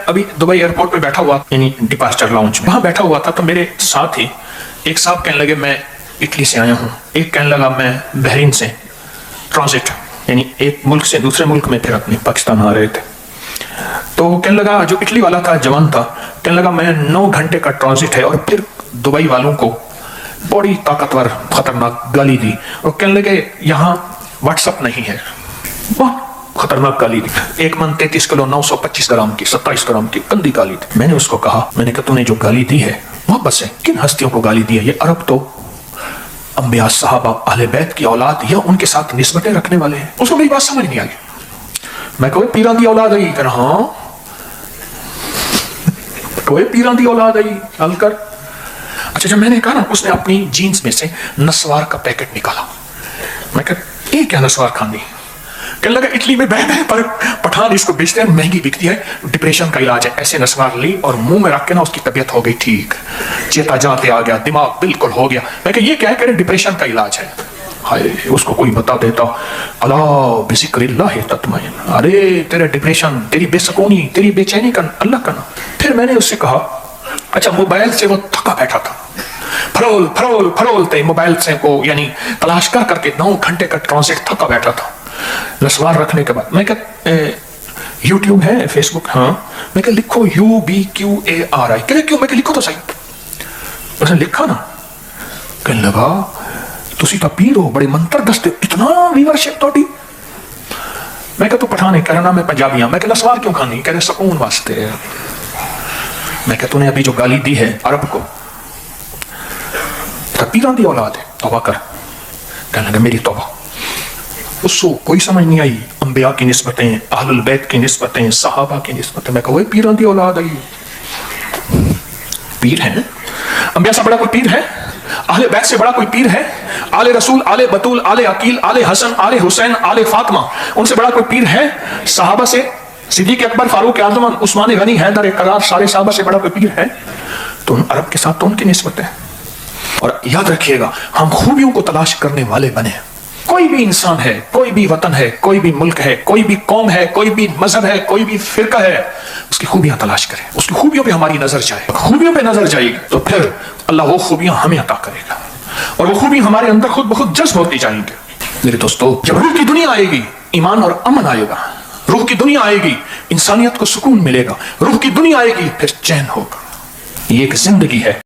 ابھی Dubai airport پہ بیٹھا ہوا یعنی ڈپارچر لاؤنج میں وہاں بیٹھا ہوا تھا تو میرے ساتھ ہی ایک صاحب کہنے لگے میں اٹلی سے آیا ہوں, ایک کہنے لگا میں بحرین سے ٹرانزٹ یعنی ایک ملک سے دوسرے ملک میں پھر اپنے پاکستان آ رہے تھے. تو کہنے لگا جو اٹلی والا تھا جوان تھا کہنے لگا میں 9 گھنٹے کا ٹرانزٹ ہے اور پھر دبئی والوں کو بڑی طاقتور خطرناک گالی دی اور کہنے لگے یہاں واٹس اپ نہیں ہے. بہت خطرناک گالی دی, 1 من 33 کلو 925 گرام کی 27 گرام کی گندی گالی دی. میں نے اس کو کہا میں نے کہا تو نے جو گالی دی ہے محبت سے کن ہستیوں کو گالی دی ہے؟ یہ عرب تو انبیاء صحابہ اہل بیت کی اولاد یا ان کے ساتھ نسبتیں رکھنے والے ہیں. اس کو میری بات سمجھ نہیں آئی. میں کوئی پیران دی اولاد آئی کہ ہاں کوئی پیران دی اولاد آئی حل کر. اچھا جب میں نے کہا نا اس نے اپنی جینز میں سے نسوار کا پیکٹ نکالا. میں کہا یہ کیا نسوار کھاندی؟ کہنے لگا اٹلی میں بہ پر پٹھان اس کو بیچتے ہیں, مہنگی بکتی ہے, ڈپریشن کا علاج ہے. ایسے نسوار لی اور منہ میں رکھ کے نا اس کی طبیعت ہو گئی ٹھیک, چیتا جاتے آ گیا, دماغ بالکل ہو گیا. میں کہ یہ کیا ہے؟ کہ ڈپریشن کا علاج ہے. ہائے اس کو کوئی بتا دیتا الا بذکر اللہ تطمئن, ارے تیرے ڈپریشن, تیری بے سکونی, تیری بے چینی کا اللہ کا نا. پھر میں نے اس سے کہا اچھا موبائل سے وہ تھکا بیٹھا تھا, فرولتے موبائل سے کو یعنی تلاش کر کے 9 گھنٹے کا ٹرانزٹ تھکا بیٹھا تھا نسوار رکھنے کے بعد. میں کہ یوٹیوب ہے, فیس بک, ہاں. میں کہ لکھو UBQARI. کیوں؟ میں کہ لکھو تو صحیح. اس نے لکھا نا, کہنے لگا تسی تو پیر ہو, بڑے منتر دستے, اتنا ویورشپ توڑی. میں کہ تو پٹھان ہے, کہہ رہا نا میں پنجابی ہوں. میں کہ نسوار کیوں کھانی؟ کہہ رہے سکون واسطے. میں کہ تو نے ابھی جو گالی دی ہے عرب کو تو پیران دی اولاد ہے, توبہ کر. کہنے لگا میری توبہ. اس کو کوئی سمجھ نہیں آئی, انبیاء کی نسبتیں, اہل البیت کی نسبتیں, صحابہ کی نسبتیں. میں کہا وہ پیران دی اولاد آئی, پیر ہیں. انبیاء سے بڑا کوئی پیر ہے؟ اہل بیت سے بڑا کوئی پیر ہے؟ آل رسول, آل بطول, آل عقیل, آل حسن, آل حسین, آل فاطمہ, ان سے بڑا کوئی پیر ہے؟ صحابہ سے صدیق اکبر, فاروق اعظم, عثمان غنی, حیدر قرار, سارے صحابہ سے بڑا کوئی پیر ہے؟ تو عرب کے ساتھ تو ان کی نسبت ہے. اور یاد رکھیے گا ہم خوبیوں کو تلاش کرنے والے بنے. کوئی بھی انسان ہے, کوئی بھی وطن ہے, کوئی بھی ملک ہے, کوئی بھی قوم ہے, کوئی بھی مذہب ہے, کوئی بھی فرقہ ہے, اس کی خوبیاں تلاش کریں. اس کی خوبیوں پہ ہماری نظر جائے, خوبیوں پہ نظر جائے گی تو پھر اللہ وہ خوبیاں ہمیں عطا کرے گا اور وہ خوبی ہمارے اندر خود بخود جذب ہوتی جائیں گے. میرے دوستو, جب روح کی دنیا آئے گی ایمان اور امن آئے گا. روح کی دنیا آئے گی انسانیت کو سکون ملے گا. روح کی دنیا آئے گی پھر چین ہوگا. یہ ایک زندگی ہے.